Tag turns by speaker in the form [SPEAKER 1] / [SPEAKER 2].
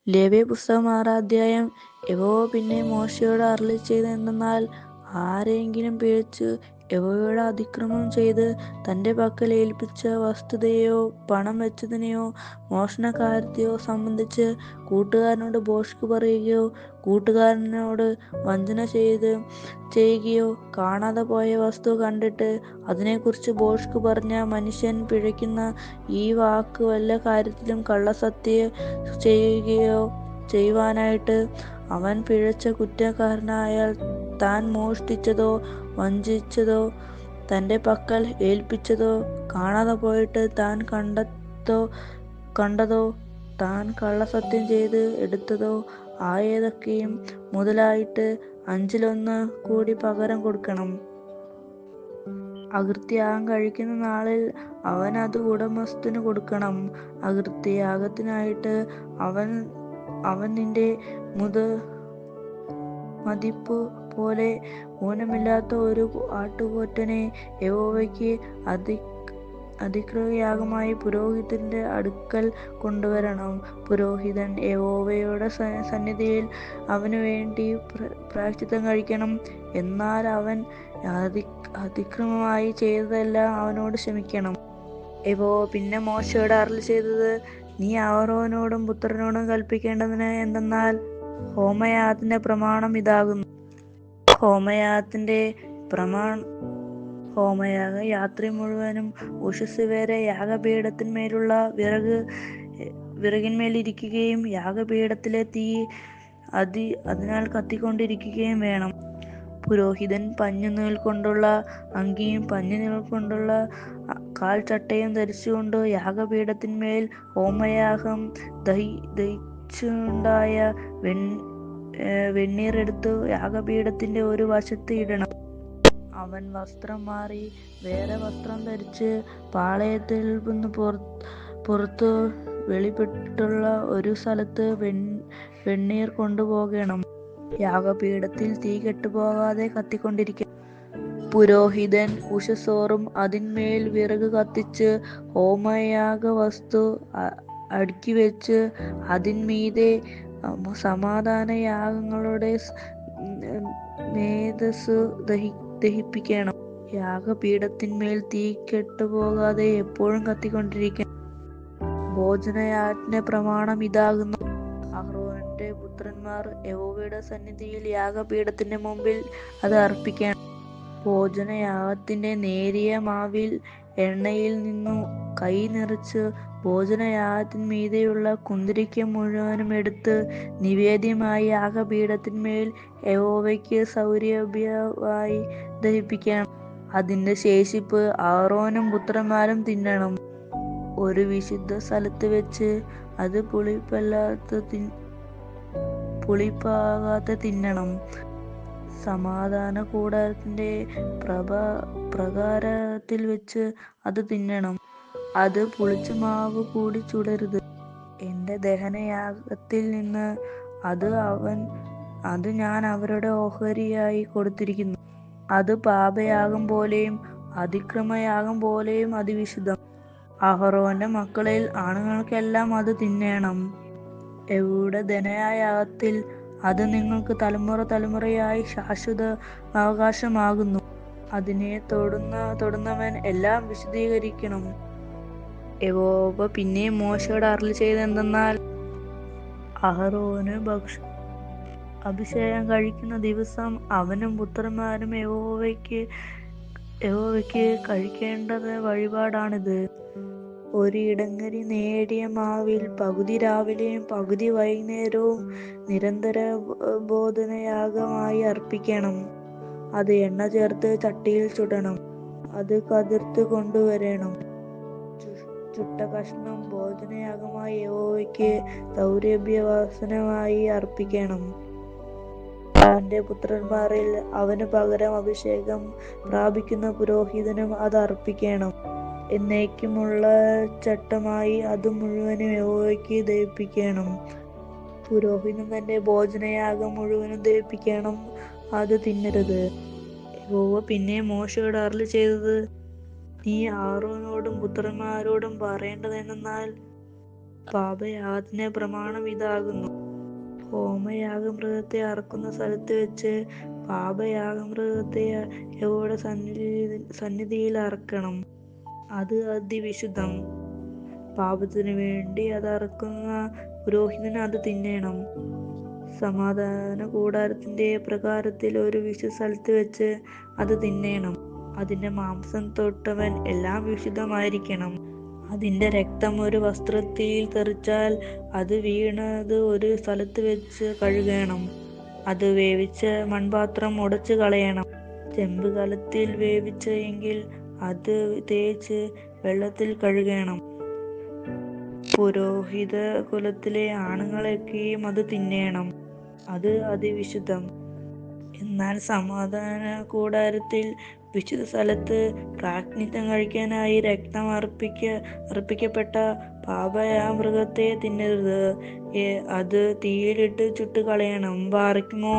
[SPEAKER 1] ലേവ്യ പുസ്തകം 6-ാം അധ്യായം. യഹോവ പിന്നെ മോശെയോട് അരുളിച്ചെയ്തത് എന്തെന്നാൽ, ആരെങ്കിലും പിഴച്ചു യഹോവയോട് അതിക്രമം ചെയ്ത് തന്റെ പക്കൽ ഏൽപ്പിച്ച വസ്തുതയെയോ പണം വെച്ചതിനെയോ മോഷണകാര്യത്തെയോ സംബന്ധിച്ച് കൂട്ടുകാരനോട് ഭോഷ്ക് പറയുകയോ കൂട്ടുകാരനോട് വഞ്ചന ചെയ്യുകയോ കാണാതെ പോയ വസ്തു കണ്ടിട്ട് അതിനെക്കുറിച്ച് ഭോഷ്ക് പറഞ്ഞ മനുഷ്യൻ പിഴയ്ക്കുന്ന ഈ വാക്ക് വല്ല കാര്യത്തിലും കള്ളസത്യം ചെയ്യുകയോ ചെയ്യുവാനായിട്ട് അവൻ പിഴച്ച കുറ്റക്കാരനായാൽ താൻ മോഷ്ടിച്ചതോ വഞ്ചിച്ചതോ തന്റെ പക്കൽ ഏൽപ്പിച്ചതോ കാണാതെ പോയിട്ട് താൻ കണ്ടതോ താൻ കള്ളസത്യം ചെയ്ത് എടുത്തതോ ആയതൊക്കെയും മുതലായിട്ട് 5-1 കൂടി പകരം കൊടുക്കണം. അകൃത്യയാഗം കഴിക്കുന്ന നാളിൽ അവൻ അത് ഉടമസ്ഥന് കൊടുക്കണം. അകൃത്യയാഗത്തിനായിട്ട് അവൻ നിന്റെ മതിപ്പു പോലെ ഊനമില്ലാത്ത ഒരു ആട്ടുകൊറ്റനെ യഹോവയ്ക്ക് അതിക്രമയാഗമായി പുരോഹിതന്റെ അടുക്കൽ കൊണ്ടുവരണം. പുരോഹിതൻ യഹോവയുടെ സന്നിധിയിൽ അവനു വേണ്ടി പ്രായശ്ചിത്തം കഴിക്കണം. എന്നാൽ അവൻ അതിക്രമമായി ചെയ്തതെല്ലാം അവനോട് ക്ഷമിക്കണം. യഹോവ പിന്നെ മോശെയോട് അരുളിച്ചെയ്തത്, നീ അഹരോനോടും പുത്രനോടും കല്പിക്കേണ്ടത് എന്തെന്നാൽ, ഹോമയാഗത്തിന്റെ പ്രമാണം ഇതാകുന്നു. ഹോമയാഗ രാത്രി മുഴുവനും ഉഷസ്സ് വരെ യാഗപീഠത്തിന്മേലുള്ള വിറകിന്മേൽ ഇരിക്കുകയും യാഗപീഠത്തിലെ തീ അതിനാൽ കത്തിക്കൊണ്ടിരിക്കുകയും വേണം. പുരോഹിതൻ പഞ്ഞിനൂൽ കൊണ്ടുള്ള അങ്കിയും പഞ്ഞിനൂൽ കൊണ്ടുള്ള കാൽച്ചട്ടയും ധരിച്ചുകൊണ്ട് യാഗപീഠത്തിന്മേൽ ഹോമയാഗം ദഹിച്ചുണ്ടായ വെണ്ണീർ എടുത്തു യാഗപീഠത്തിന്റെ ഒരു വശത്ത് ഇടണം. അവൻ വസ്ത്രം മാറി വേറെ വസ്ത്രം ധരിച്ച് പാളയത്തിൽ നിന്ന് പുറത്തു വെളിപ്പെട്ടുള്ള ഒരു സ്ഥലത്ത് വെണ്ണീർ കൊണ്ടുപോകണം. യാഗപീഠത്തിൽ തീ കെട്ടുപോകാതെ കത്തിക്കൊണ്ടിരിക്കണം. പുരോഹിതൻ ഉഷസ്സോറും അതിന്മേൽ വിറക് കത്തിച്ച് ഹോമയാഗവസ്തു അടുക്കിവെച്ച് അതിന്മീതെ സമാധാനയാഗങ്ങളുടെ മേദസ്സു ദഹിപ്പിക്കണം. യാഗപീഠത്തിന്മേൽ തീ കെട്ടുപോകാതെ എപ്പോഴും കത്തിക്കൊണ്ടിരിക്കണം. ഭോജനയാഗത്തിന്റെ പ്രമാണം ഇതാകുന്നു. അഹരോന്റെ പുത്രന്മാർ യഹോവയുടെ സന്നിധിയിൽ യാഗപീഠത്തിന്റെ മുമ്പിൽ അത് അർപ്പിക്കണം. ഭോജനയാഗത്തിന്റെ നേരിയ മാവിൽ എണ്ണയിൽ നിന്നു കൈ നിറച്ച് ഭോജനയാഗത്തിന്മീതെയുള്ള കുന്തിരിക്ക മുഴുവനും എടുത്ത് നിവേദ്യമായി യാഗപീഠത്തിന്മേൽ യഹോവയ്ക്ക് സൗരഭ്യമായി ദഹിപ്പിക്കണം. അതിന്റെ ശേഷിപ്പ് അഹരോനും പുത്രന്മാരും തിന്നണം. ഒരു വിശുദ്ധ സ്ഥലത്ത് വെച്ച് അത് പുളിപ്പാകാതെ തിന്നണം. സമാധാന കൂടാരത്തിന്റെ പ്രാകാരത്തിൽ വെച്ച് അത് തിന്നണം. അത് പുളിച്ച മാവ് കൂടി ചുടരുത്. എന്റെ ദഹനയാഗത്തിൽ നിന്ന് അത് ഞാൻ അവരുടെ ഓഹരിയായി കൊടുത്തിരിക്കുന്നു. അത് പാപയാഗം പോലെയും അതിക്രമയാഗം പോലെയും അതിവിശുദ്ധം. അഹരോന്റെ മക്കളിൽ ആണുങ്ങൾക്കെല്ലാം അത് തിന്നേണം. യഹോവയുടെ ദഹനയാഗത്തിൽ അത് നിങ്ങൾക്ക് തലമുറ തലമുറയായി ശാശ്വത അവകാശമാകുന്നു. അതിനെ തൊടുന്നവൻ എല്ലാം വിശുദ്ധീകരിക്കണം. യഹോവ പിന്നെയും മോശെയോട് അരുളിച്ചെയ്തത് എന്തെന്നാൽ, അഹരോന് അഭിഷേകം കഴിക്കുന്ന ദിവസം അവനും പുത്രന്മാരും യഹോവയ്ക്ക് കഴിക്കേണ്ടത് വഴിപാടാണിത്. ഒരു ഇടങ്ങഴി നേരിയ മാവിൽ പകുതി രാവിലെയും പകുതി വൈകുന്നേരവും നിരന്തര ഭോജനയാഗമായി അർപ്പിക്കണം. അത് എണ്ണ ചേർത്ത് ചട്ടിയിൽ ചുടണം. അത് കതിർത്ത് കൊണ്ടുവരേണം. ചുട്ട കഷണം ഭോജനയാഗമായി യഹോവയ്ക്ക് സൗരഭ്യവാസനയായി അർപ്പിക്കണം. തന്റെ പുത്രന്മാരിൽ അവന് പകരം അഭിഷേകം പ്രാപിക്കുന്ന പുരോഹിതനും അത് അർപ്പിക്കണം. എന്നേക്കുമുള്ള ചട്ടമായി അത് മുഴുവനും യഹോവയ്ക്ക് ദഹിപ്പിക്കണം. പുരോഹിതൻ തന്റെ ഭോജനയാഗം മുഴുവനും ദഹിപ്പിക്കണം. അത് തിന്നരുത്. യഹോവ പിന്നെ മോശെയോട് അരുളിച്ചെയ്തത്, നീ അഹരോനോടും പുത്രന്മാരോടും പറയേണ്ടത് എന്തെന്നാൽ, പാപയാഗത്തിന്റെ പ്രമാണം ഇതാകുന്നു: ഹോമയാഗമൃഗത്തെ അറുക്കുന്ന സ്ഥലത്ത് വെച്ച് പാപയാഗമൃഗത്തെ യഹോവയുടെ സന്നിധിയിൽ അറുക്കണം. അത് അതിവിശുദ്ധം. പാപത്തിനു വേണ്ടി അത് അറുക്കുന്ന പുരോഹിതൻ അത് തിന്നേണം. സമാധാന കൂടാരത്തിന്റെ പ്രാകാരത്തിൽ ഒരു വിശുദ്ധ സ്ഥലത്ത് വെച്ച് അത് തിന്നേണം. അതിന്റെ മാംസം തൊട്ടവൻ എല്ലാം വിശുദ്ധമായിരിക്കണം. അതിന്റെ രക്തം ഒരു വസ്ത്രത്തിൽ തെറിച്ചാൽ അത് വീണത് ഒരു സ്ഥലത്ത് വെച്ച് കഴുകണം. അത് വേവിച്ച മൺപാത്രം ഉടച്ചു കളയണം. ചെമ്പ് കലത്തിൽ വേവിച്ച എങ്കിൽ അത് തേച്ച് വെള്ളത്തിൽ കഴുകണം. പുരോഹിത കുലത്തിലെ ആണുങ്ങളൊക്കെയും അത് തിന്നേണം. അത് അതിവിശുദ്ധം. എന്നാൽ സമാധാന കൂടാരത്തിൽ വിശുദ്ധ സ്ഥലത്ത് പ്രായശ്ചിത്തം കഴിക്കാനായി രക്തം അർപ്പിക്കപ്പെട്ട പാപയാഗമൃഗത്തെ തിന്നരുത്. അത് തീയിലിട്ട് ചുട്ടുകളയണം. ബാറയ്ക്കുമോ